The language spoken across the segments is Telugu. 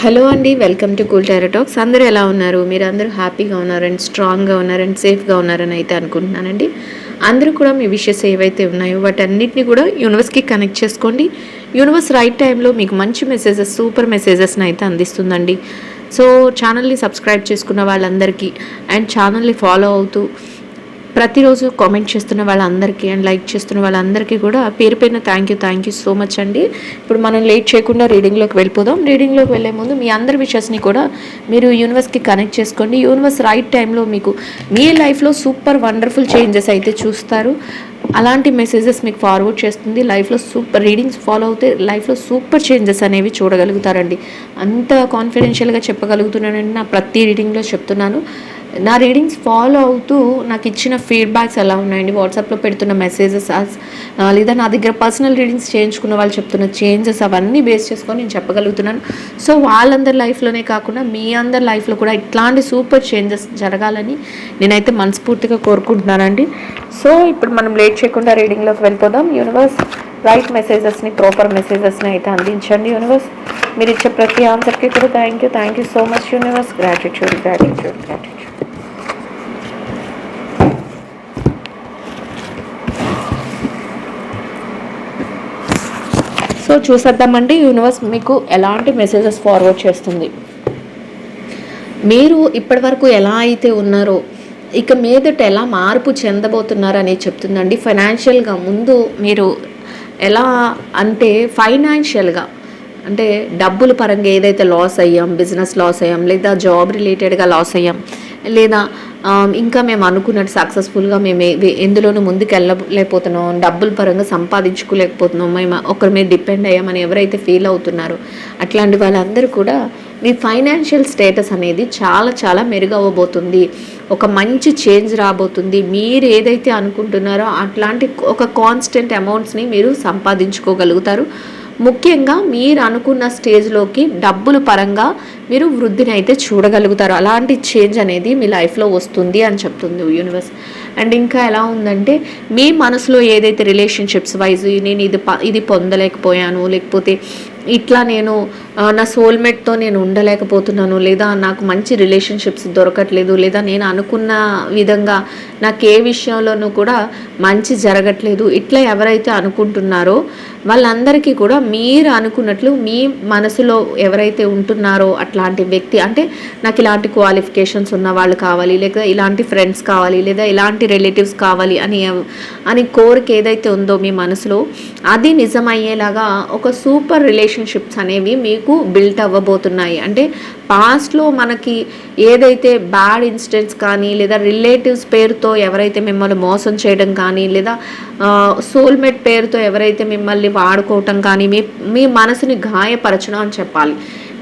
హలో అండి, welcome to cool tarot talks. అందరూ ఎలా ఉన్నారు? మీరు అందరూ హ్యాపీగా ఉన్నారని, స్ట్రాంగ్గా ఉన్నారని, సేఫ్గా ఉన్నారని అయితే అనుకుంటున్నానండి. అందరూ కూడా మీ విషెస్ ఏవైతే ఉన్నాయో వాటన్నిటిని కూడా యూనివర్స్కి కనెక్ట్ చేసుకోండి. యూనివర్స్ రైట్ టైంలో మీకు మంచి మెసేజెస్, సూపర్ మెసేజెస్ని అయితే అందిస్తుందండి. సో ఛానల్ని సబ్స్క్రైబ్ చేసుకున్న వాళ్ళందరికీ అండ్ ఛానల్ని ఫాలో అవుతూ ప్రతిరోజు కామెంట్ చేస్తున్న వాళ్ళందరికీ అండ్ లైక్ చేస్తున్న వాళ్ళందరికీ కూడా పేరు పేరున థ్యాంక్ యూ సో మచ్ అండి. ఇప్పుడు మనం లేట్ చేయకుండా రీడింగ్లోకి వెళ్ళిపోదాం. రీడింగ్లోకి వెళ్ళే ముందు మీ అందరి విషెస్ని కూడా మీరు యూనివర్స్కి కనెక్ట్ చేసుకోండి. యూనివర్స్ రైట్ టైంలో మీకు మీ లైఫ్లో సూపర్ వండర్ఫుల్ చేంజెస్ అయితే చూస్తారు. అలాంటి మెసేజెస్ మీకు ఫార్వర్డ్ చేస్తుంది. లైఫ్లో సూపర్ రీడింగ్స్ ఫాలో అవుతే లైఫ్లో సూపర్ చేంజెస్ అనేవి చూడగలుగుతారండి. అంత కాన్ఫిడెన్షియల్గా చెప్పగలుగుతున్నానండి. నా ప్రతి రీడింగ్లో చెప్తున్నాను. నా రీడింగ్స్ ఫాలో అవుతూ నాకు ఇచ్చిన ఫీడ్బ్యాక్స్ ఎలా ఉన్నాయండి, వాట్సాప్లో పెడుతున్న మెసేజెస్ లేదా నా దగ్గర పర్సనల్ రీడింగ్స్ చేయించుకున్న వాళ్ళు చెప్తున్న చేంజెస్ అవన్నీ బేస్ చేసుకొని నేను చెప్పగలుగుతున్నాను. సో వాళ్ళందరి లైఫ్లోనే కాకుండా మీ అందరి లైఫ్లో కూడా ఇట్లాంటి సూపర్ చేంజెస్ జరగాలని నేనైతే మనస్ఫూర్తిగా కోరుకుంటున్నానండి. సో ఇప్పుడు మనం లేట్ చేయకుండా రీడింగ్లోకి వెళ్ళిపోదాం. యూనివర్స్ రైట్ మెసేజెస్ని, ప్రాపర్ మెసేజెస్ని అయితే అందించండి. యూనివర్స్ మీరు ఇచ్చే ప్రతి ఆన్సర్కి కూడా thank you so much universe. Gratitude. So చూసేద్దామండి యూనివర్స్ మీకు ఎలాంటి మెసేజెస్ ఫార్వర్డ్ చేస్తుంది. మీరు ఇప్పటివరకు ఎలా అయితే ఉన్నారో ఇక మీదట ఎలా మార్పు చెందబోతున్నారు అనేది చెప్తుందండి. ఫైనాన్షియల్గా ముందు మీరు ఎలా అంటే ఫైనాన్షియల్గా అంటే డబ్బుల పరంగా ఏదైతే లాస్ అయ్యాం, బిజినెస్ లాస్ అయ్యాం, లేదా జాబ్ రిలేటెడ్గా లాస్ అయ్యాం, లేదా ఇంకా మేము అనుకున్నట్టు సక్సెస్ఫుల్గా మేము ఎందులోనూ ముందుకు వెళ్ళలేకపోతున్నాం, డబ్బుల పరంగా సంపాదించుకోలేకపోతున్నాం, మేము ఒకరి మీద డిపెండ్ అయ్యామని ఎవరైతే ఫీల్ అవుతున్నారో అట్లాంటి వాళ్ళందరూ కూడా మీ ఫైనాన్షియల్ స్టేటస్ అనేది చాలా మెరుగవ్వబోతుంది. ఒక మంచి చేంజ్ రాబోతుంది. మీరు ఏదైతే అనుకుంటున్నారో అట్లాంటి ఒక కాన్స్టెంట్ అమౌంట్స్ని మీరు సంపాదించుకోగలుగుతారు. ముఖ్యంగా మీరు అనుకున్న స్టేజ్లోకి డబ్బుల పరంగా మీరు వృద్ధిని అయితే చూడగలుగుతారు. అలాంటి చేంజ్ అనేది మీ లైఫ్లో వస్తుంది అని చెప్తుంది యూనివర్స్. అండ్ ఇంకా ఎలా ఉందంటే మీ మనసులో ఏదైతే రిలేషన్షిప్స్ వైజ్ నేను ఇది పొందలేకపోయాను, లేకపోతే ఇట్లా నేను నా సోల్మేట్తో నేను ఉండలేకపోతున్నాను, లేదా నాకు మంచి రిలేషన్షిప్స్ దొరకట్లేదు, లేదా నేను అనుకున్న విధంగా నాకు ఏ విషయంలోనూ కూడా మంచి జరగట్లేదు, ఇట్లా ఎవరైతే అనుకుంటున్నారో వాళ్ళందరికీ కూడా మీరు అనుకున్నట్లు మీ మనసులో ఎవరైతే ఉంటున్నారో అట్లాంటి వ్యక్తి, అంటే నాకు ఇలాంటి క్వాలిఫికేషన్స్ ఉన్న వాళ్ళు కావాలి, లేదా ఇలాంటి ఫ్రెండ్స్ కావాలి, లేదా ఇలాంటి రిలేటివ్స్ కావాలి అని కోరిక ఏదైతే ఉందో మీ మనసులో అది నిజమయ్యేలాగా ఒక సూపర్ రిలేషన్షిప్స్ అనేవి మీకు బిల్ట్ అవ్వబోతున్నాయి. అంటే పాస్ట్లో మనకి ఏదైతే బ్యాడ్ ఇన్సిడెంట్స్ కానీ, లేదా రిలేటివ్స్ పేరుతో ఎవరైతే మిమ్మల్ని మోసం చేయడం కానీ, లేదా సోల్మేట్ పేరుతో ఎవరైతే మిమ్మల్ని వాడుకోవటం కానీ, మీ మనసుని గాయపరచడం అని చెప్పాలి.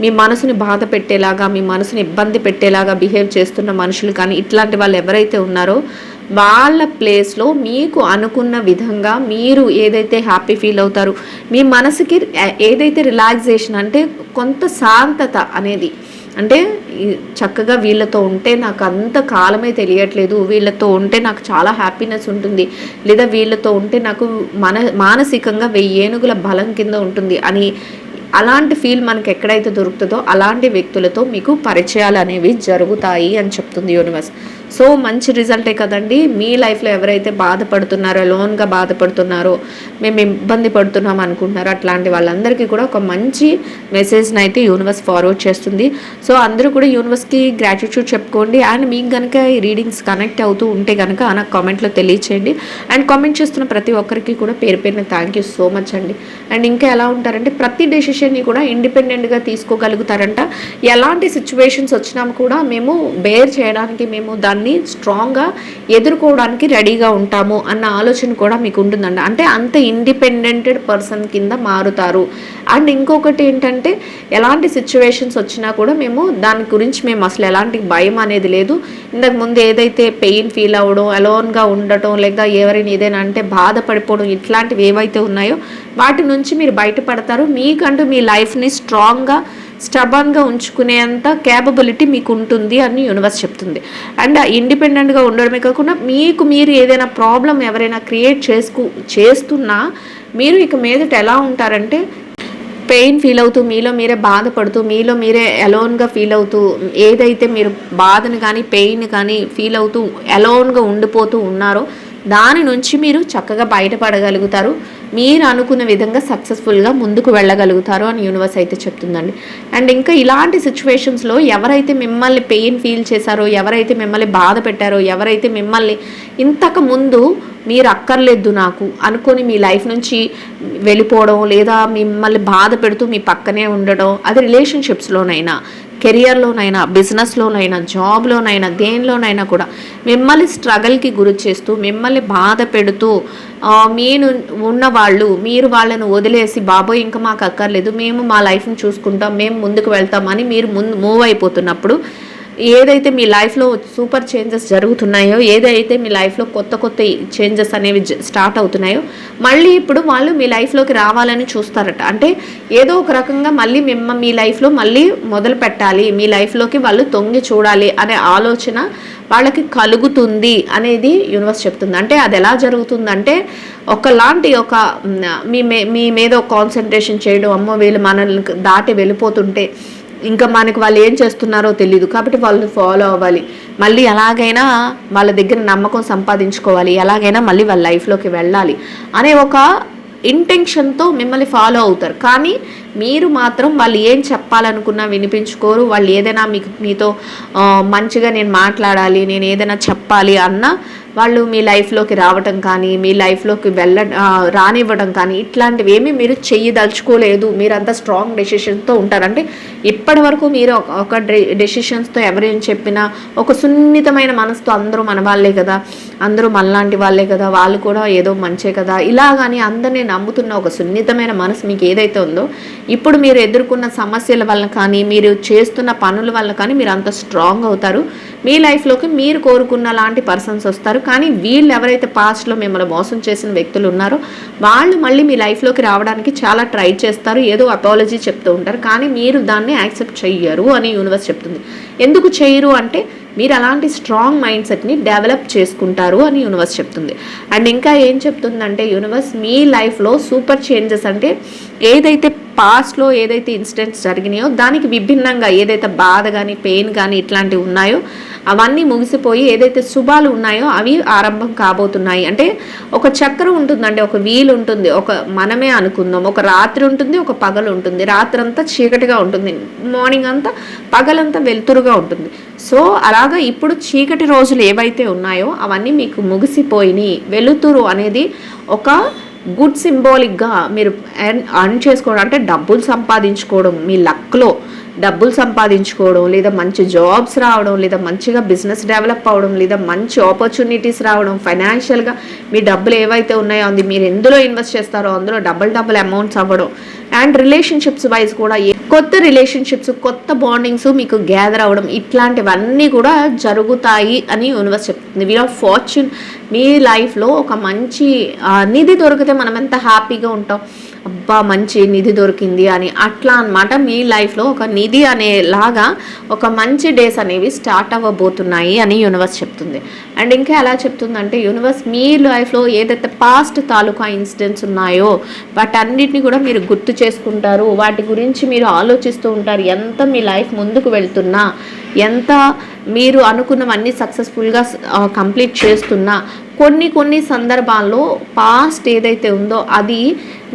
మీ మనసుని బాధ పెట్టేలాగా, మీ మనసుని ఇబ్బంది పెట్టేలాగా బిహేవ్ చేస్తున్న మనుషులు కానీ ఇట్లాంటి వాళ్ళు ఎవరైతే ఉన్నారో వాళ్ళ ప్లేస్లో మీకు అనుకున్న విధంగా మీరు ఏదైతే హ్యాపీ ఫీల్ అవుతారు, మీ మనసుకి ఏదైతే రిలాక్సేషన్ అంటే కొంత శాంతత అనేది, అంటే చక్కగా వీళ్ళతో ఉంటే నాకు అంత కాలమే తెలియట్లేదు, వీళ్ళతో ఉంటే నాకు చాలా హ్యాపీనెస్ ఉంటుంది, లేదా వీళ్ళతో ఉంటే నాకు మానసికంగా 1000 ఏనుగుల బలం కింద ఉంటుంది అని అలాంటి ఫీల్ మనకి ఎక్కడైతే దొరుకుతుందో అలాంటి వ్యక్తులతో మీకు పరిచయాలు అనేవి జరుగుతాయి అని చెప్తుంది యూనివర్స్. సో మంచి రిజల్టే కదండి. మీ లైఫ్లో ఎవరైతే బాధపడుతున్నారో, లోన్గా బాధపడుతున్నారో, మేము ఇబ్బంది పడుతున్నాం అనుకుంటున్నారో అట్లాంటి వాళ్ళందరికీ కూడా ఒక మంచి మెసేజ్ని అయితే యూనివర్స్ ఫార్వర్డ్ చేస్తుంది. సో అందరూ కూడా యూనివర్స్కి గ్రాటిట్యూడ్ చెప్పుకోండి. అండ్ మీకు కనుక ఈ రీడింగ్స్ కనెక్ట్ అవుతూ ఉంటే కనుక నాకు కామెంట్లో తెలియచేయండి. అండ్ కామెంట్ చేస్తున్న ప్రతి ఒక్కరికి కూడా పేరు పేరున థ్యాంక్ యూ సో మచ్ అండి. అండ్ ఇంకా ఎలా ఉంటారంటే ప్రతి డెసిషన్ని కూడా ఇండిపెండెంట్గా తీసుకోగలుగుతారంట. ఎలాంటి సిచ్యువేషన్స్ వచ్చినా కూడా మేము బేర్ చేయడానికి, మేము దాన్ని స్ట్రాంగ్గా ఎదుర్కోవడానికి రెడీగా ఉంటాము అన్న ఆలోచన కూడా మీకు ఉంటుందండి. అంటే అంత ఇండిపెండెంటెడ్ పర్సన్ కింద మారుతారు. అండ్ ఇంకొకటి ఏంటంటే ఎలాంటి సిచ్యువేషన్స్ వచ్చినా కూడా దాని గురించి మేము అసలు ఎలాంటి భయం అనేది లేదు. ఇంతకు ముందు ఏదైతే పెయిన్ ఫీల్ అవ్వడం, అలోన్గా ఉండటం, లేదా ఎవరైనా ఏదైనా అంటే బాధపడిపోవడం ఇట్లాంటివి ఏవైతే ఉన్నాయో వాటి నుంచి మీరు బయటపడతారు. మీకంటూ మీ లైఫ్ని స్ట్రాంగ్గా స్టబన్గా ఉంచుకునేంత క్యాపబిలిటీ మీకు ఉంటుంది అని యూనివర్స్ చెప్తుంది. అండ్ ఇండిపెండెంట్గా ఉండడమే కాకుండా మీకు మీరు ఏదైనా ప్రాబ్లం ఎవరైనా క్రియేట్ చేస్తున్నా మీరు ఇక మీదట ఎలా ఉంటారంటే పెయిన్ ఫీల్ అవుతూ, మీలో మీరే బాధపడుతూ, మీలో మీరే అలోన్గా ఫీల్ అవుతూ, ఏదైతే మీరు బాధను కానీ పెయిన్ కానీ ఫీల్ అవుతూ అలోన్గా ఉండిపోతూ ఉన్నారో దాని నుంచి మీరు చక్కగా బయటపడగలుగుతారు. మీరు అనుకున్న విధంగా సక్సెస్ఫుల్గా ముందుకు వెళ్ళగలుగుతారు అని యూనివర్స్ అయితే చెప్తుందండి. అండ్ ఇంకా ఇలాంటి సిచ్యువేషన్స్లో ఎవరైతే మిమ్మల్ని పెయిన్ ఫీల్ చేశారో, ఎవరైతే మిమ్మల్ని బాధ పెట్టారో, ఎవరైతే మిమ్మల్ని ఇంతకు ముందు మీరు అక్కర్లేదు నాకు అనుకొని మీ లైఫ్ నుంచి వెళ్ళిపోవడం, లేదా మిమ్మల్ని బాధ పెడుతూ మీ పక్కనే ఉండడం, అది రిలేషన్షిప్స్లోనైనా, కెరియర్లోనైనా, బిజినెస్లోనైనా, జాబ్లోనైనా, దేనిలోనైనా కూడా మిమ్మల్ని స్ట్రగల్కి గురి చేస్తూ, మిమ్మల్ని బాధ పెడుతూ, మీరు ఉన్నవాళ్ళు మీరు వాళ్ళను వదిలేసి బాబోయ్ ఇంకా మాకు అక్కర్లేదు, మేము మా లైఫ్ని చూసుకుంటాం, మేము ముందుకు వెళ్తామని మీరు మూవ్ అయిపోతున్నప్పుడు, ఏదైతే మీ లైఫ్లో సూపర్ చేంజెస్ జరుగుతున్నాయో, ఏదైతే మీ లైఫ్లో కొత్త కొత్త చేంజెస్ అనేవి స్టార్ట్ అవుతున్నాయో, మళ్ళీ ఇప్పుడు వాళ్ళు మీ లైఫ్లోకి రావాలని చూస్తారట. అంటే ఏదో ఒక రకంగా మళ్ళీ మీ లైఫ్లో మళ్ళీ మొదలు పెట్టాలి, మీ లైఫ్లోకి వాళ్ళు తొంగి చూడాలి అనే ఆలోచన వాళ్ళకి కలుగుతుంది అనేది యూనివర్స్ చెప్తుంది. అంటే అది ఎలా జరుగుతుందంటే ఒకలాంటి ఒక మీ మీద కాన్సన్ట్రేషన్ చేయడం, అమ్మో వీళ్ళు మనల్ని దాటి వెళ్ళిపోతుంటే ఇంకా మనకి వాళ్ళు ఏం చేస్తున్నారో తెలియదు కాబట్టి వాళ్ళు ఫాలో అవ్వాలి, మళ్ళీ ఎలాగైనా వాళ్ళ దగ్గర నమ్మకం సంపాదించుకోవాలి, ఎలాగైనా మళ్ళీ వాళ్ళ లైఫ్లోకి వెళ్ళాలి అనే ఒక ఇంటెన్షన్తో మిమ్మల్ని ఫాలో అవుతారు. కానీ మీరు మాత్రం వాళ్ళు ఏం చెప్పాలనుకున్నా వినిపించుకోరు. వాళ్ళు ఏదైనా మీతో మంచిగా నేను మాట్లాడాలి, నేను ఏదైనా చెప్పాలి అన్నా వాళ్ళు మీ లైఫ్లోకి రావటం కానీ, మీ లైఫ్లోకి రానివ్వడం కానీ ఇట్లాంటివి ఏమీ మీరు చెయ్యదలుచుకోలేదు. మీరు అంత స్ట్రాంగ్ డెసిషన్తో ఉంటారంటే ఇప్పటి వరకు మీరు ఒక డెసిషన్స్తో ఎవరేం చెప్పినా ఒక సున్నితమైన మనసుతో అందరూ మన వాళ్ళే కదా, అందరూ మనలాంటి వాళ్ళే కదా, వాళ్ళు కూడా ఏదో మంచే కదా, ఇలా కానీ అందరినీ నమ్ముతున్న ఒక సున్నితమైన మనసు మీకు ఏదైతే ఉందో, ఇప్పుడు మీరు ఎదుర్కొన్న సమస్యల వల్ల కానీ, మీరు చేస్తున్న పనుల వల్ల కానీ మీరు అంత స్ట్రాంగ్ అవుతారు. మీ లైఫ్లోకి మీరు కోరుకున్న లాంటి పర్సన్స్ వస్తారు. కానీ వీళ్ళు ఎవరైతే పాస్ట్లో మిమ్మల్ని మోసం చేసిన వ్యక్తులు ఉన్నారో వాళ్ళు మళ్ళీ మీ లైఫ్లోకి రావడానికి చాలా ట్రై చేస్తారు, ఏదో అపాలజీ చెప్తూ ఉంటారు, కానీ మీరు దాన్ని యాక్సెప్ట్ చెయ్యరు అని యూనివర్స్ చెప్తుంది. ఎందుకు చెయ్యరు అంటే మీరు అలాంటి స్ట్రాంగ్ మైండ్ సెట్ని డెవలప్ చేసుకుంటారు అని యూనివర్స్ చెప్తుంది. అండ్ ఇంకా ఏం చెప్తుందంటే యూనివర్స్ మీ లైఫ్లో సూపర్ చేంజెస్ అంటే ఏదైతే పాస్ట్లో ఏదైతే ఇన్సిడెంట్స్ జరిగినాయో దానికి విభిన్నంగా ఏదైతే బాధ కానీ పెయిన్ కానీ ఇట్లాంటివి ఉన్నాయో అవన్నీ ముగిసిపోయి ఏదైతే శుభాలు ఉన్నాయో అవి ఆరంభం కాబోతున్నాయి. అంటే ఒక చక్రం ఉంటుందండి, ఒక వీల్ ఉంటుంది, ఒక మనమే అనుకుందాం, ఒక రాత్రి ఉంటుంది, ఒక పగలు ఉంటుంది. రాత్రి అంతా చీకటిగా ఉంటుంది, మార్నింగ్ అంతా పగలంతా వెలుతురుగా ఉంటుంది. సో అలాగా ఇప్పుడు చీకటి రోజులు ఏవైతే ఉన్నాయో అవన్నీ మీకు ముగిసిపోయినాయి. వెలుతురు అనేది ఒక గుడ్ సింబాలిక్గా మీరు అర్న్ చేసుకోవడం, అంటే డబ్బులు సంపాదించుకోవడం, మీ లక్లో డబ్బులు సంపాదించుకోవడం, లేదా మంచి జాబ్స్ రావడం, లేదా మంచిగా బిజినెస్ డెవలప్ అవ్వడం, లేదా మంచి ఆపర్చునిటీస్ రావడం, ఫైనాన్షియల్గా మీ డబ్బులు ఏవైతే ఉన్నాయో అది మీరు ఎందులో ఇన్వెస్ట్ చేస్తారో అందులో డబుల్ అమౌంట్స్ అవ్వడం. అండ్ రిలేషన్షిప్స్ వైజ్ కూడా కొత్త రిలేషన్షిప్స్, కొత్త బాండింగ్స్ మీకు గ్యాదర్ అవ్వడం, ఇట్లాంటివన్నీ కూడా జరుగుతాయి అని యూనివర్స్ చెప్తుంది. వీల్ ఆఫ్ ఫార్చ్యూన్ మీ లైఫ్లో ఒక మంచి నిధి దొరికితే మనం ఎంత హ్యాపీగా ఉంటాం, అబ్బా మంచి నిధి దొరికింది అని, అట్లా అనమాట. మీ లైఫ్లో ఒక నిధి అనేలాగా ఒక మంచి డేస్ అనేవి స్టార్ట్ అవ్వబోతున్నాయి అని యూనివర్స్ చెప్తుంది. అండ్ ఇంకా ఎలా చెప్తుందంటే యూనివర్స్ మీ లైఫ్లో ఏదైతే పాస్ట్ తాలూకా ఇన్సిడెంట్స్ ఉన్నాయో వాటన్నిటిని కూడా మీరు గుర్తు చేసుకుంటారు, వాటి గురించి మీరు ఆలోచిస్తూ ఉంటారు. ఎంత మీ లైఫ్ ముందుకు వెళ్తున్నా, ఎంత మీరు అనుకున్నవన్నీ సక్సెస్ఫుల్గా కంప్లీట్ చేస్తున్నా, కొన్ని సందర్భాల్లో పాస్ట్ ఏదైతే ఉందో అది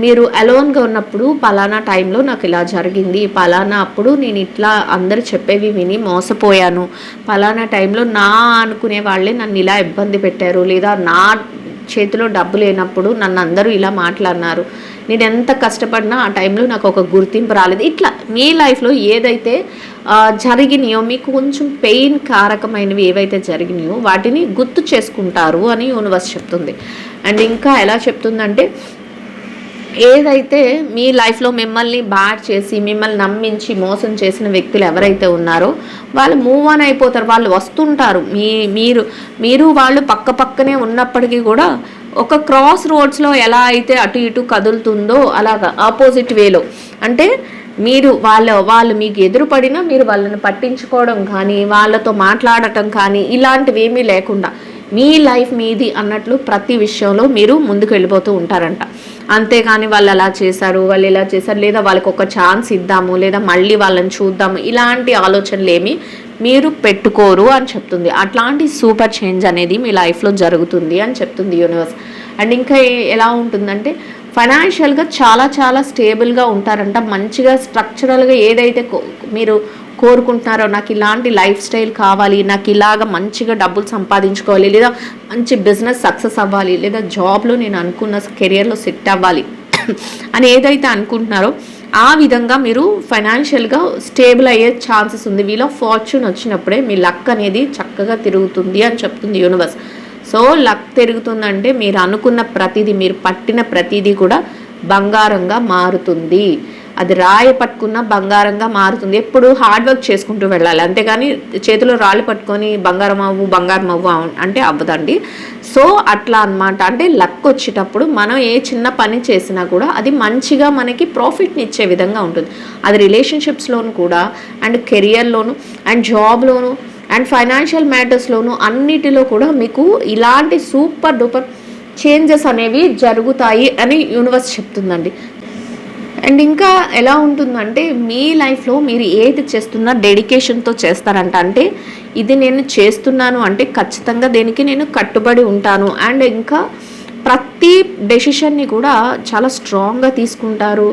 మీరు అలోన్గా ఉన్నప్పుడు పలానా టైంలో నాకు ఇలా జరిగింది, పలానా అప్పుడు నేను ఇట్లా అందరు చెప్పేవి విని మోసపోయాను, పలానా టైంలో నా అనుకునే వాళ్ళే నన్ను ఇలా ఇబ్బంది పెట్టారు, లేదా నా చేతిలో డబ్బు లేనప్పుడు నన్ను అందరూ ఇలా మాట్లాడినారు, నేను ఎంత కష్టపడినా ఆ టైంలో నాకు ఒక గుర్తింపు రాలేదు. ఇట్లా మీ లైఫ్లో ఏదైతే జరిగినాయో, మీకు కొంచెం పెయిన్ కారకమైనవి ఏవైతే జరిగినాయో వాటిని గుర్తు చేసుకుంటారు అని యూనివర్స్ చెప్తుంది. అండ్ ఇంకా ఎలా చెప్తుందంటే ఏదైతే మీ లైఫ్లో మిమ్మల్ని బ్యాడ్ చేసి మిమ్మల్ని నమ్మించి మోసం చేసిన వ్యక్తులు ఎవరైతే ఉన్నారో వాళ్ళు మూవ్ ఆన్ అయిపోతారు, వాళ్ళు వస్తుంటారు. మీరు వాళ్ళు పక్కనే ఉన్నప్పటికీ కూడా ఒక క్రాస్ రోడ్స్లో ఎలా అయితే అటు ఇటు కదులుతుందో అలాగా ఆపోజిట్ వేలో, అంటే మీరు వాళ్ళు మీకు ఎదురుపడినా మీరు వాళ్ళని పట్టించుకోవడం కానీ వాళ్ళతో మాట్లాడటం కానీ ఇలాంటివి ఏమీ లేకుండా మీ లైఫ్ మీది అన్నట్లు ప్రతి విషయంలో మీరు ముందుకు వెళ్ళిపోతూ ఉంటారంట. అంతేగాని వాళ్ళు అలా చేశారు, వాళ్ళు ఇలా చేశారు, లేదా వాళ్ళకి ఒక ఛాన్స్ ఇద్దాము, లేదా మళ్ళీ వాళ్ళని చూద్దాము, ఇలాంటి ఆలోచనలు ఏమి మీరు పెట్టుకోరు అని చెప్తుంది. అట్లాంటి సూపర్ చేంజ్ అనేది మీ లైఫ్లో జరుగుతుంది అని చెప్తుంది యూనివర్స్. అండ్ ఇంకా ఎలా ఉంటుందంటే ఫైనాన్షియల్గా చాలా చాలా స్టేబుల్గా ఉంటారంట. మంచిగా స్ట్రక్చరల్గా ఏదైతే మీరు కోరుకుంటున్నారో, నాకు ఇలాంటి లైఫ్ స్టైల్ కావాలి, నాకు ఇలాగ మంచిగా డబ్బులు సంపాదించుకోవాలి, లేదా మంచి బిజినెస్ సక్సెస్ అవ్వాలి, లేదా జాబ్లో నేను అనుకున్న కెరియర్లో సెట్ అవ్వాలి అని ఏదైతే అనుకుంటున్నారో ఆ విధంగా మీరు ఫైనాన్షియల్గా స్టేబుల్ అయ్యే ఛాన్సెస్ ఉంది. వీల్ ఆఫ్ ఫార్చ్యూన్ వచ్చినప్పుడే మీ లక్ అనేది చక్కగా తిరుగుతుంది అని చెప్తుంది యూనివర్స్. సో లక్ తిరుగుతుందంటే మీరు అనుకున్న ప్రతిదీ, మీరు పట్టిన ప్రతిదీ కూడా బంగారంగా మారుతుంది. అది రాయి పట్టుకున్న బంగారంగా మారుతుంది. ఎప్పుడు హార్డ్ వర్క్ చేసుకుంటూ వెళ్ళాలి, అంతేగాని చేతిలో రాళ్ళు పట్టుకొని బంగారం అవ్వు అంటే అవ్వదండి. సో అట్లా అన్నమాట. అంటే లక్ వచ్చేటప్పుడు మనం ఏ చిన్న పని చేసినా కూడా అది మంచిగా మనకి ప్రాఫిట్ని ఇచ్చే విధంగా ఉంటుంది. అది రిలేషన్షిప్స్లోను కూడా, అండ్ కెరియర్లోను, అండ్ జాబ్లోను, అండ్ ఫైనాన్షియల్ మ్యాటర్స్లోను, అన్నిటిలో కూడా మీకు ఇలాంటి సూపర్ డూపర్ చేంజెస్ అనేవి జరుగుతాయి అని యూనివర్స్ చెప్తుందండి. అండ్ ఇంకా ఎలా ఉంటుందంటే మీ లైఫ్లో మీరు ఏది చేస్తున్నా డెడికేషన్తో చేస్తారంట. అంటే ఇది నేను చేస్తున్నాను అంటే ఖచ్చితంగా దేనికి నేను కట్టుబడి ఉంటాను. అండ్ ఇంకా ప్రతి డెసిషన్ని కూడా చాలా స్ట్రాంగ్గా తీసుకుంటారు.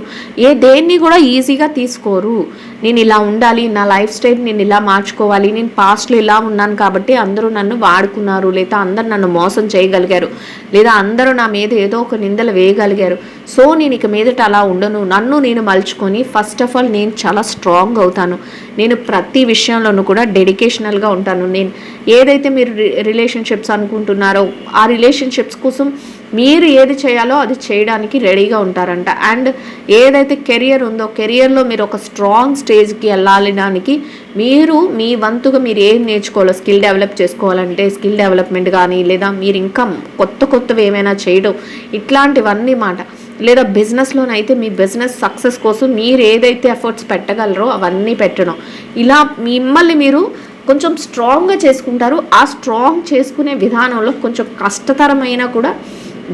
దేన్ని కూడా ఈజీగా తీసుకోరు. నేను ఇలా ఉండాలి, నా లైఫ్ స్టైల్ నేను ఇలా మార్చుకోవాలి, నేను పాస్ట్లో ఇలా ఉన్నాను కాబట్టి అందరూ నన్ను వాడుకున్నారు, లేదా అందరూ నన్ను మోసం చేయగలిగారు, లేదా అందరూ నా మీద ఏదో ఒక నిందలు వేయగలిగారు, సో నేను ఇక మీదట అలా ఉండను, నన్ను నేను మలుచుకొని ఫస్ట్ ఆఫ్ ఆల్ నేను చాలా స్ట్రాంగ్ అవుతాను, నేను ప్రతి విషయంలోనూ కూడా డెడికేషనల్గా ఉంటాను. నేను ఏదైతే మీరు రిలేషన్షిప్స్ అనుకుంటున్నారో ఆ రిలేషన్షిప్స్ కోసం మీరు ఏది చేయాలో అది చేయడానికి రెడీగా ఉంటారంట. అండ్ ఏదైతే కెరియర్ ఉందో కెరియర్లో మీరు ఒక స్ట్రాంగ్ స్టేజ్కి వెళ్ళడానికి మీరు మీ వంతుగా మీరు ఏం నేర్చుకోవాలో, స్కిల్ డెవలప్ చేసుకోవాలంటే స్కిల్ డెవలప్మెంట్ కానీ, లేదా మీరు ఇంకా కొత్తవి ఏమైనా చేయడం, ఇట్లాంటివన్నీ మాట. లేదా బిజినెస్లోనైతే మీ బిజినెస్ సక్సెస్ కోసం మీరు ఏదైతే ఎఫర్ట్స్ పెట్టగలరో అవన్నీ పెట్టడం, ఇలా మిమ్మల్ని మీరు కొంచెం స్ట్రాంగ్గా చేసుకుంటారు. ఆ స్ట్రాంగ్ చేసుకునే విధానంలో కొంచెం కష్టతరమైన కూడా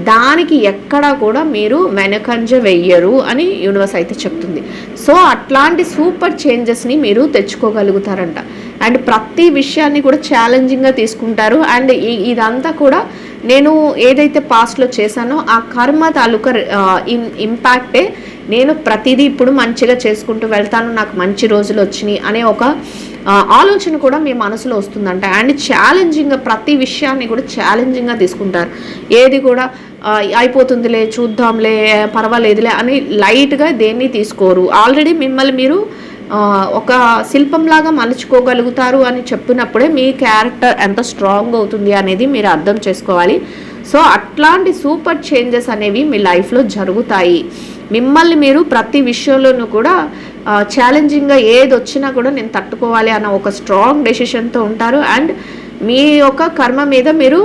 దానికి ఎక్కడా కూడా మీరు వెనకంజ వెయ్యరు అని యూనివర్స్ అయితే చెప్తుంది. సో అట్లాంటి సూపర్ చేంజెస్ని మీరు తెచ్చుకోగలుగుతారంట. అండ్ ప్రతి విషయాన్ని కూడా ఛాలెంజింగ్గా తీసుకుంటారు. అండ్ ఇదంతా కూడా నేను ఏదైతే పాస్ట్లో చేశానో ఆ కర్మ తాలూకా ఇంపాక్టే నేను ప్రతిదీ ఇప్పుడు మంచిగా చేసుకుంటూ వెళ్తాను, నాకు మంచి రోజులు వచ్చినాయి అనే ఒక ఆలోచన కూడా మీ మనసులో వస్తుందంట. అండ్ ఛాలెంజింగ్గా ప్రతి విషయాన్ని కూడా ఛాలెంజింగ్గా తీసుకుంటారు. ఏది కూడా అయిపోతుందిలే, చూద్దాంలే, పర్వాలేదులే అని లైట్గా దేన్ని తీసుకోరు. ఆల్రెడీ మిమ్మల్ని మీరు ఒక శిల్పంలాగా మలుచుకోగలుగుతారు అని చెప్పినప్పుడే మీ క్యారెక్టర్ ఎంత స్ట్రాంగ్ అవుతుంది అనేది మీరు అర్థం చేసుకోవాలి. సో అట్లాంటి సూపర్ చేంజెస్ అనేవి మీ లైఫ్లో జరుగుతాయి. మిమ్మల్ని మీరు ప్రతి విషయంలోనూ కూడా ఛాలెంజింగ్గా ఏది వచ్చినా కూడా నేను తట్టుకోవాలి అన్న ఒక స్ట్రాంగ్ డెసిషన్తో ఉంటారు. అండ్ మీ యొక్క కర్మ మీద మీరు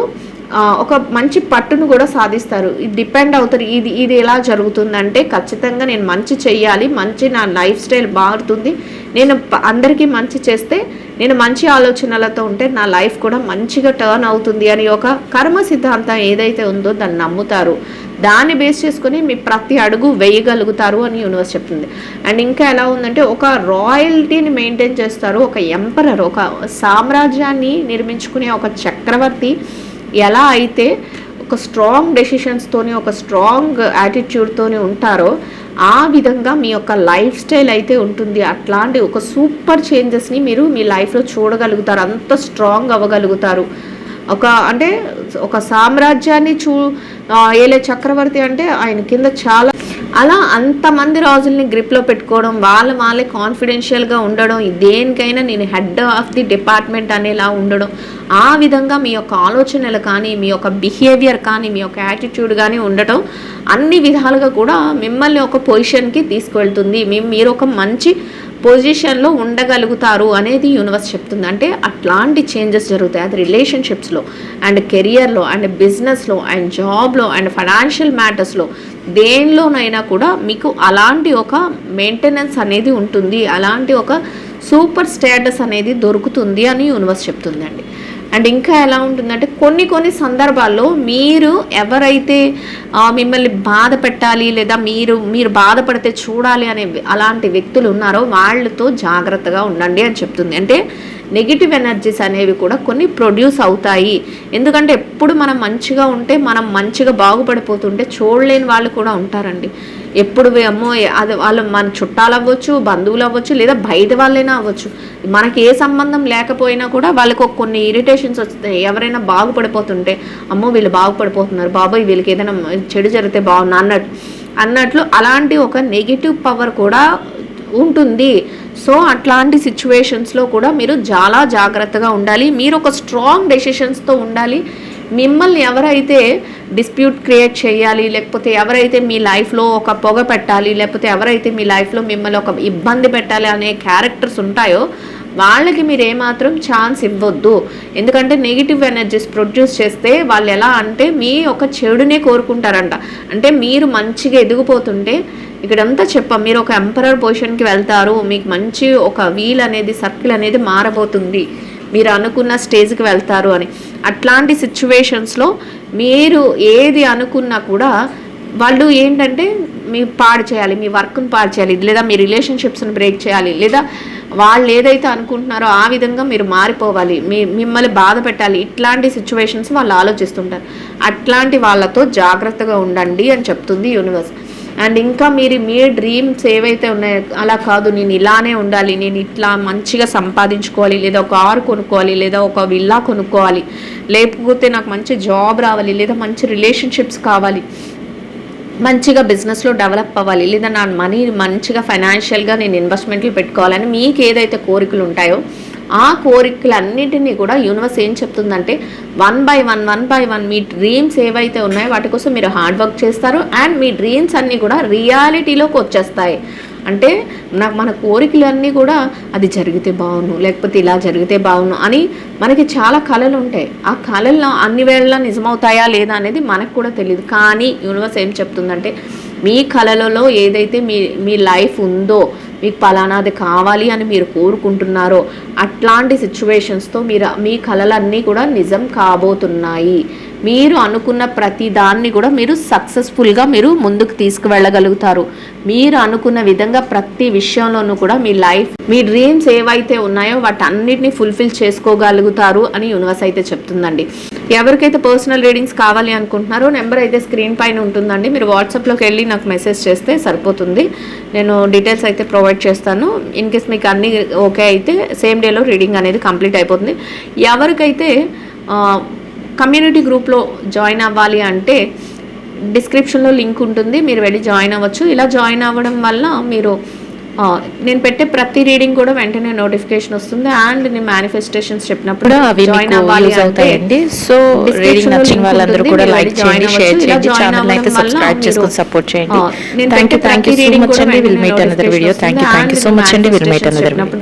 ఒక మంచి పట్టును కూడా సాధిస్తారు. ఇది డిపెండ్ అవుతారు. ఇది ఎలా జరుగుతుందంటే ఖచ్చితంగా నేను మంచి చెయ్యాలి, మంచి నా లైఫ్ స్టైల్ మారుతుంది, నేను అందరికీ మంచి చేస్తే, నేను మంచి ఆలోచనలతో ఉంటే నా లైఫ్ కూడా మంచిగా టర్న్ అవుతుంది అని ఒక కర్మ సిద్ధాంతం ఏదైతే ఉందో దాన్ని నమ్ముతారు. దాన్ని బేస్ చేసుకుని మీ ప్రతి అడుగు వేయగలుగుతారు అని యూనివర్స్ చెప్తుంది. అండ్ ఇంకా ఎలా ఉందంటే ఒక రాయల్టీని మెయింటైన్ చేస్తారు. ఒక ఎంపరర్, ఒక సామ్రాజ్యాన్ని నిర్మించుకునే ఒక చక్రవర్తి ఎలా అయితే ఒక స్ట్రాంగ్ డెసిషన్స్తోని, ఒక స్ట్రాంగ్ యాటిట్యూడ్తోని ఉంటారో ఆ విధంగా మీ యొక్క లైఫ్ స్టైల్ అయితే ఉంటుంది. అట్లాంటి ఒక సూపర్ చేంజెస్ని మీరు మీ లైఫ్లో చూడగలుగుతారు, అంత స్ట్రాంగ్ అవ్వగలుగుతారు. అంటే ఒక సామ్రాజ్యాన్ని ఏలే చక్రవర్తి అంటే ఆయన కింద చాలా అలా అంతమంది రాజుల్ని గ్రిప్లో పెట్టుకోవడం, వాళ్ళే కాన్ఫిడెన్షియల్గా ఉండడం, దేనికైనా నేను హెడ్ ఆఫ్ ది డిపార్ట్మెంట్ అనేలా ఉండడం, ఆ విధంగా మీ యొక్క ఆలోచనలు కానీ, మీ యొక్క బిహేవియర్ కానీ, మీ యొక్క యాటిట్యూడ్ కానీ ఉండటం అన్ని విధాలుగా కూడా మిమ్మల్ని ఒక పొజిషన్కి తీసుకువెళ్తుంది. మీరు ఒక మంచి పొజిషన్లో ఉండగలుగుతారు అనేది యూనివర్స్ చెప్తుంది. అంటే అట్లాంటి చేంజెస్ జరుగుతాయి. అది రిలేషన్షిప్స్లో, అండ్ కెరియర్లో, అండ్ బిజినెస్లో, అండ్ జాబ్లో, అండ్ ఫైనాన్షియల్ మ్యాటర్స్లో, దేనిలోనైనా కూడా మీకు అలాంటి ఒక మెయింటెనెన్స్ అనేది ఉంటుంది, అలాంటి ఒక సూపర్ స్టేటస్ అనేది దొరుకుతుంది అని యూనివర్స్ చెప్తుందండి. అండ్ ఇంకా ఎలా ఉంటుందంటే కొన్ని సందర్భాల్లో మీరు ఎవరైతే మిమ్మల్ని బాధ పెట్టాలి లేదా మీరు బాధపడితే చూడాలి అనే అలాంటి వ్యక్తులు ఉన్నారో వాళ్ళతో జాగ్రత్తగా ఉండండి అని చెప్తుంది. అంటే నెగిటివ్ ఎనర్జీస్ అనేవి కూడా కొన్ని ప్రొడ్యూస్ అవుతాయి. ఎందుకంటే ఎప్పుడు మనం మంచిగా ఉంటే, మనం మంచిగా బాగుపడిపోతుంటే చూడలేని వాళ్ళు కూడా ఉంటారండి. ఎప్పుడు అమ్మో అది వాళ్ళు మన చుట్టాలు అవ్వచ్చు, బంధువులు అవ్వచ్చు, లేదా బయట వాళ్ళైనా అవ్వచ్చు, మనకి ఏ సంబంధం లేకపోయినా కూడా వాళ్ళకు కొన్ని ఇరిటేషన్స్ వస్తాయి. ఎవరైనా బాగుపడిపోతుంటే అమ్మో వీళ్ళు బాగుపడిపోతున్నారు, బాబాయ్ వీళ్ళకి ఏదైనా చెడు జరిగితే బాగున్నా అన్నట్లు అలాంటి ఒక నెగిటివ్ పవర్ కూడా ఉంటుంది. సో అట్లాంటి సిచ్యువేషన్స్లో కూడా మీరు చాలా జాగ్రత్తగా ఉండాలి. మీరు ఒక స్ట్రాంగ్ డెసిషన్స్తో ఉండాలి. మిమ్మల్ని ఎవరైతే డిస్ప్యూట్ క్రియేట్ చేయాలి, లేకపోతే ఎవరైతే మీ లైఫ్లో ఒక పొగ పెట్టాలి, లేకపోతే ఎవరైతే మీ లైఫ్లో మిమ్మల్ని ఒక ఇబ్బంది పెట్టాలి అనే క్యారెక్టర్స్ ఉంటాయో వాళ్ళకి మీరు ఏమాత్రం ఛాన్స్ ఇవ్వద్దు. ఎందుకంటే నెగిటివ్ ఎనర్జీస్ ప్రొడ్యూస్ చేస్తే వాళ్ళు ఎలా అంటే మీ ఒక చెడునే కోరుకుంటారంట. అంటే మీరు మంచిగా ఎదిగిపోతుంటే ఇక్కడంతా చెప్పాం, మీరు ఒక ఎంపరర్ పొజిషన్కి వెళ్తారు, మీకు మంచి ఒక వీల్ అనేది సర్కిల్ అనేది మారబోతుంది, మీరు అనుకున్న స్టేజ్కి వెళ్తారు అని. అట్లాంటి సిచ్యువేషన్స్లో మీరు ఏది అనుకున్నా కూడా వాళ్ళు ఏంటంటే మీ పాడు చేయాలి, మీ వర్క్ని పాడు చేయాలి, లేదా మీ రిలేషన్షిప్స్ని బ్రేక్ చేయాలి, లేదా వాళ్ళు ఏదైతే అనుకుంటున్నారో ఆ విధంగా మీరు మారిపోవాలి, మిమ్మల్ని బాధ పెట్టాలి. ఇట్లాంటి సిచ్యువేషన్స్ వాళ్ళు ఆలోచిస్తుంటారు. అట్లాంటి వాళ్ళతో జాగ్రత్తగా ఉండండి అని చెప్తుంది యూనివర్స్. అండ్ ఇంకా మీరు మీ డ్రీమ్స్ ఏవైతే ఉన్నాయో, అలా కాదు నేను ఇలానే ఉండాలి, నేను ఇట్లా మంచిగా సంపాదించుకోవాలి, లేదా ఒక కారు కొనుక్కోవాలి, లేదా ఒక విల్లా కొనుక్కోవాలి, లేకపోతే నాకు మంచి జాబ్ రావాలి, లేదా మంచి రిలేషన్షిప్స్ కావాలి, మంచిగా బిజినెస్లో డెవలప్ అవ్వాలి, లేదా నా మనీ మంచిగా ఫైనాన్షియల్గా నేను ఇన్వెస్ట్మెంట్లు పెట్టుకోవాలని మీకు ఏదైతే కోరికలు ఉంటాయో ఆ కోరికలన్నింటినీ కూడా యూనివర్స్ ఏం చెప్తుందంటే one by one me dreams ఏవైతే ఉన్నాయో వాటి కోసం మీరు హార్డ్ వర్క్ చేస్తారు. అండ్ మీ డ్రీమ్స్ అన్నీ కూడా రియాలిటీలోకి వచ్చేస్తాయి. అంటే మన కోరికలన్నీ కూడా అది జరిగితే బాగుండు, లేకపోతే ఇలా జరిగితే బాగుండు అని మనకి చాలా కళలు ఉంటాయి. ఆ కళల్లో అన్ని వేళలా నిజమవుతాయా లేదా అనేది మనకు కూడా తెలియదు. కానీ యూనివర్స్ ఏం చెప్తుందంటే మీ కళలలో ఏదైతే మీ లైఫ్ ఉందో, మీకు పలానాది కావాలి అని మీరు కోరుకుంటున్నారో అట్లాంటి సిచ్యువేషన్స్తో మీ కళలన్నీ కూడా నిజం కాబోతున్నాయి. మీరు అనుకున్న ప్రతి దాన్ని కూడా మీరు సక్సెస్ఫుల్గా మీరు ముందుకు తీసుకువెళ్ళగలుగుతారు. మీరు అనుకున్న విధంగా ప్రతి విషయంలోనూ కూడా మీ డ్రీమ్స్ ఏవైతే ఉన్నాయో వాటన్నిటిని ఫుల్ఫిల్ చేసుకోగలుగుతారు అని యూనివర్స్ అయితే చెప్తుందండి. ఎవరికైతే పర్సనల్ రీడింగ్స్ కావాలి అనుకుంటున్నారో నెంబర్ అయితే స్క్రీన్ పైన ఉంటుందండి. మీరు వాట్సాప్లోకి వెళ్ళి నాకు మెసేజ్ చేస్తే సరిపోతుంది. నేను డీటెయిల్స్ అయితే ప్రొవైడ్ చేస్తాను. ఇన్ కేస్ మీకు అన్నీ ఓకే అయితే సేమ్ డేలో రీడింగ్ అనేది కంప్లీట్ అయిపోతుంది. ఎవరికైతే కమ్యూనిటీ గ్రూప్లో జాయిన్ అవ్వాలి అంటే డిస్క్రిప్షన్లో లింక్ ఉంటుంది, మీరు వెళ్ళి జాయిన్ అవ్వచ్చు. ఇలా జాయిన్ అవ్వడం వల్ల మీరు నేను పెట్టే ప్రతి రీడింగ్ కూడా వెంటనే నోటిఫికేషన్ వస్తుంది. అండ్ నేను మేనిఫెస్టేషన్స్ చెప్పినప్పుడు జాయిన్ అవ్వాలి అంటే సో రీడింగ్ నచ్చిన వాళ్ళందరూ కూడా లైక్ చేయండి, షేర్ చేయండి, ఛానల్ అయితే సబ్స్క్రైబ్ చేసుకొని సపోర్ట్ చేయండి. థ్యాంక్ యూ సో మచ్ అండి. Will meet another video. Thank you so much అండి. Will meet another video.